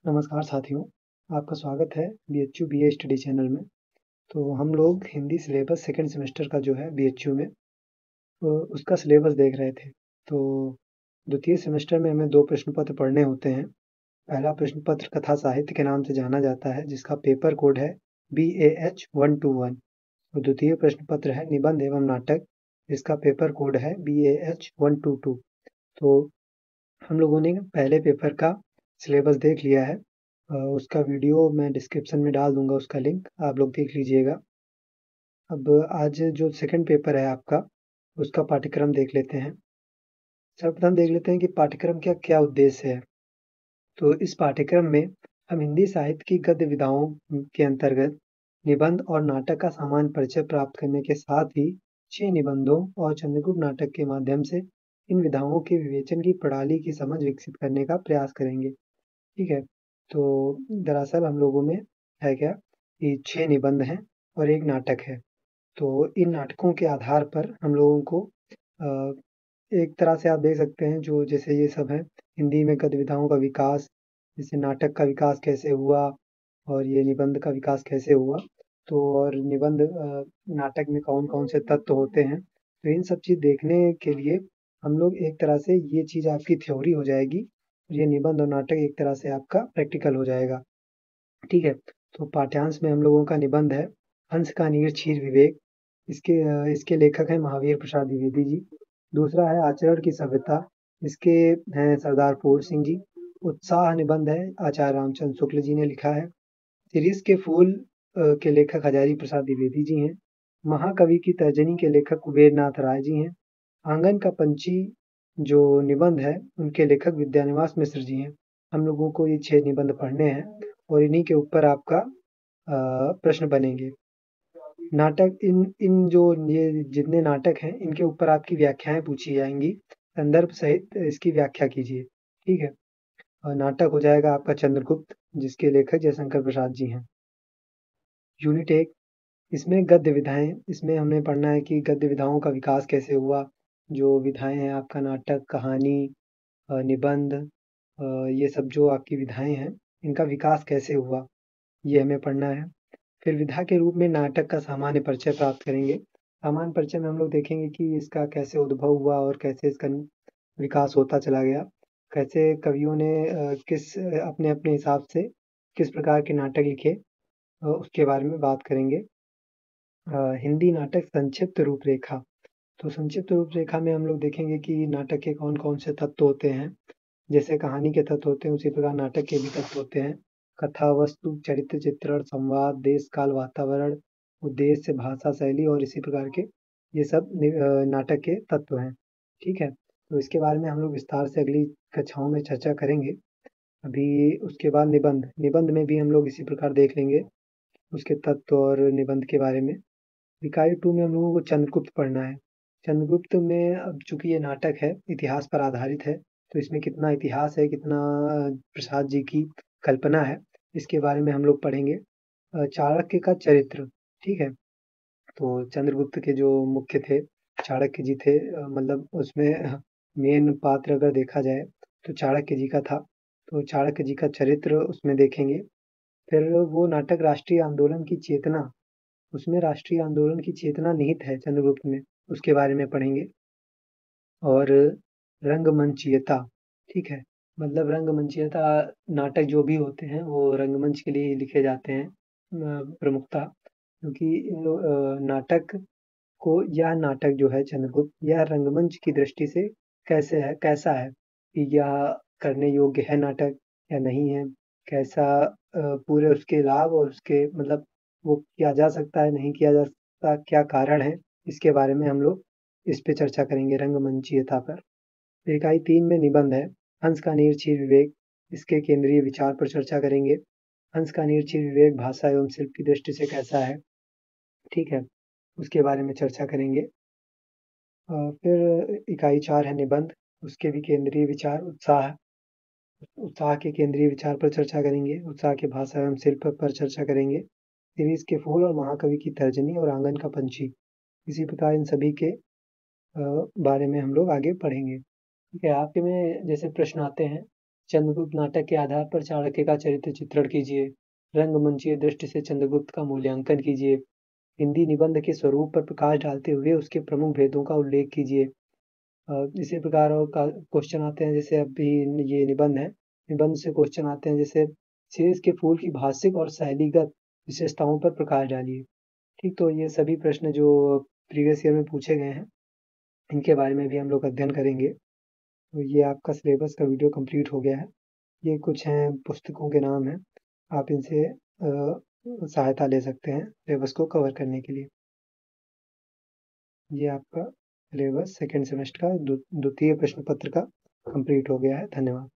नमस्कार साथियों, आपका स्वागत है बीएचयू बीए स्टडी चैनल में। तो हम लोग हिंदी सिलेबस सेकंड सेमेस्टर का जो है बीएचयू में उसका सिलेबस देख रहे थे। तो द्वितीय सेमेस्टर में हमें 2 प्रश्न पत्र पढ़ने होते हैं। पहला प्रश्न पत्र कथा साहित्य के नाम से जाना जाता है, जिसका पेपर कोड है BAH 121 और द्वितीय प्रश्न पत्र है निबंध एवं नाटक, जिसका पेपर कोड है BAH 122। तो हम लोगों ने पहले पेपर का सिलेबस देख लिया है। उसका वीडियो मैं डिस्क्रिप्शन में डाल दूँगा, उसका लिंक आप लोग देख लीजिएगा। अब आज जो सेकंड पेपर है आपका, उसका पाठ्यक्रम देख लेते हैं। सर्वप्रथम देख लेते हैं कि पाठ्यक्रम का क्या उद्देश्य है। तो इस पाठ्यक्रम में हम हिंदी साहित्य की गद्य विधाओं के अंतर्गत निबंध और नाटक का सामान्य परिचय प्राप्त करने के साथ ही 6 निबंधों और चंद्रगुप्त नाटक के माध्यम से इन विधाओं के विवेचन की प्रणाली की समझ विकसित करने का प्रयास करेंगे। ठीक है, तो दरअसल हम लोगों में है क्या कि 6 निबंध हैं और 1 नाटक है। तो इन नाटकों के आधार पर हम लोगों को अ, एक तरह से आप देख सकते हैं जो जैसे ये सब है, हिंदी में गद्य विधाओं का विकास, जैसे नाटक का विकास कैसे हुआ और ये निबंध का विकास कैसे हुआ। तो और निबंध नाटक में कौन-कौन से तत्व होते हैं, तो इन सब चीज़ देखने के लिए हम लोग एक तरह से ये चीज़ आपकी थ्योरी हो जाएगी, ये निबंध और नाटक एक तरह से आपका प्रैक्टिकल हो जाएगा। ठीक है, तो पाठ्यांश में हम लोगों का निबंध है हंस का नीड़ क्षीर विवेक। इसके लेखक हैं महावीर प्रसाद द्विवेदी जी। दूसरा है आचरण की सभ्यता, इसके हैं सरदार पूर्ण सिंह जी। उत्साह निबंध है आचार्य रामचंद्र शुक्ल जी ने लिखा है। शिरीष के फूल के लेखक हजारी प्रसाद द्विवेदी जी हैं। महाकवि की तर्जनी के लेखक कुबेरनाथ राय जी हैं। आंगन का पंछी जो निबंध है, उनके लेखक विद्यानिवास मिश्र जी हैं। हम लोगों को ये 6 निबंध पढ़ने हैं और इन्हीं के ऊपर आपका प्रश्न बनेंगे। नाटक इन इन जो ये जितने नाटक हैं, इनके ऊपर आपकी व्याख्याएँ पूछी जाएँगी। संदर्भ सहित इसकी व्याख्या कीजिए। ठीक है? नाटक हो जाएगा आपका चंद्रगुप्त, जिसके लेखक जयशंकर प्रसाद जी हैं। यूनिट 1 इसमें गद्य विधाएँ, इसमें हमें पढ़ना है कि गद्य विधाओं का विकास कैसे हुआ। जो विधाएँ हैं आपका नाटक, कहानी, निबंध, ये सब जो आपकी विधाएँ हैं, इनका विकास कैसे हुआ, ये हमें पढ़ना है। फिर विधा के रूप में नाटक का सामान्य परिचय प्राप्त करेंगे। सामान्य परिचय में हम लोग देखेंगे कि इसका कैसे उद्भव हुआ और कैसे इसका विकास होता चला गया। कैसे कवियों ने अपने-अपने हिसाब से किस प्रकार के नाटक लिखे, उसके बारे में बात करेंगे। हिंदी नाटक संक्षिप्त रूपरेखा। तो संक्षिप्त रूपरेखा में हम लोग देखेंगे कि नाटक के कौन-कौन से तत्व होते हैं। जैसे कहानी के तत्व होते हैं, उसी प्रकार नाटक के भी तत्व होते हैं। कथा, वस्तु, चरित्र चित्रण, संवाद, देश, काल, वातावरण, उद्देश्य, भाषा, शैली और इसी प्रकार के ये सब नाटक के तत्व हैं। ठीक है? तो इसके बारे में हम लोग विस्तार से अगली कक्षाओं में चर्चा करेंगे। अभी उसके बाद निबंध, निबंध में भी हम लोग इसी प्रकार देख लेंगे, उसके तत्व और निबंध के बारे में। इकाई 2 में हम लोगों को चंद्रगुप्त पढ़ना है। चंद्रगुप्त में अब चूँकि ये नाटक है, इतिहास पर आधारित है, तो इसमें कितना इतिहास है, कितना प्रसाद जी की कल्पना है, इसके बारे में हम लोग पढ़ेंगे। चाणक्य का चरित्र, ठीक है? तो चंद्रगुप्त के जो मुख्य थे, चाणक्य जी थे, मतलब उसमें मेन पात्र अगर देखा जाए, तो चाणक्य जी का था। तो चाणक्य जी का चरित्र उसमें देखेंगे। फिर वो नाटक राष्ट्रीय आंदोलन की चेतना, उसमें राष्ट्रीय आंदोलन की चेतना निहित है चंद्रगुप्त में, उसके बारे में पढ़ेंगे। और रंगमंचीयता, ठीक है? मतलब रंगमंचीयता, नाटक जो भी होते हैं वो रंगमंच के लिए लिखे जाते हैं प्रमुखतः, क्योंकि नाटक को यह नाटक जो है चंद्रगुप्त, यह रंगमंच की दृष्टि से कैसा है कि यह करने योग्य है नाटक या नहीं है? कैसा पूरे उसके लाभ और उसके मतलब वो किया जा सकता है, नहीं किया जा सकता, क्या कारण है? इसके बारे में हम लोग इस पे चर्चा करेंगे रंगमंचीयता पर। इकाई 3 में निबंध है, हंस का नीड़ क्षीर विवेक, इसके केंद्रीय विचार पर चर्चा करेंगे। हंस का नीड़ क्षीर विवेक भाषा एवं शिल्प की दृष्टि से कैसा है? ठीक है? उसके बारे में चर्चा करेंगे। फिर इकाई 4 है निबंध, उसके भी केंद्रीय विचार उत्साह, उत्साह के केंद्रीय विचार पर चर्चा करेंगे। उत्साह के भाषा एवं शिल्प पर चर्चा करेंगे। शिरीष के फूल और महाकवि की तर्जनी और आंगन का पंछी, इसी प्रकार इन सभी के बारे में हम लोग आगे पढ़ेंगे। ठीक है, आपके में जैसे प्रश्न आते हैं, चंद्रगुप्त नाटक के आधार पर चाणक्य का चरित्र चित्रण कीजिए। रंगमंचीय दृष्टि से चंद्रगुप्त का मूल्यांकन कीजिए। हिंदी निबंध के स्वरूप पर प्रकाश डालते हुए उसके प्रमुख भेदों का उल्लेख कीजिए। इसी प्रकार और क्वेश्चन आते हैं, जैसे अभी ये निबंध है, निबंध से क्वेश्चन आते हैं, जैसे शीश के फूल की भाषिक और शैलीगत विशेषताओं पर प्रकाश डालिए। ठीक, तो ये सभी प्रश्न जो प्रीवियस ईयर में पूछे गए हैं, इनके बारे में भी हम लोग अध्ययन करेंगे। तो ये आपका सिलेबस का वीडियो कंप्लीट हो गया है। ये कुछ हैं पुस्तकों के नाम हैं, आप इनसे सहायता ले सकते हैं सिलेबस को कवर करने के लिए। ये आपका सिलेबस सेकेंड सेमेस्टर का द्वितीय प्रश्न पत्र का कंप्लीट हो गया है। धन्यवाद।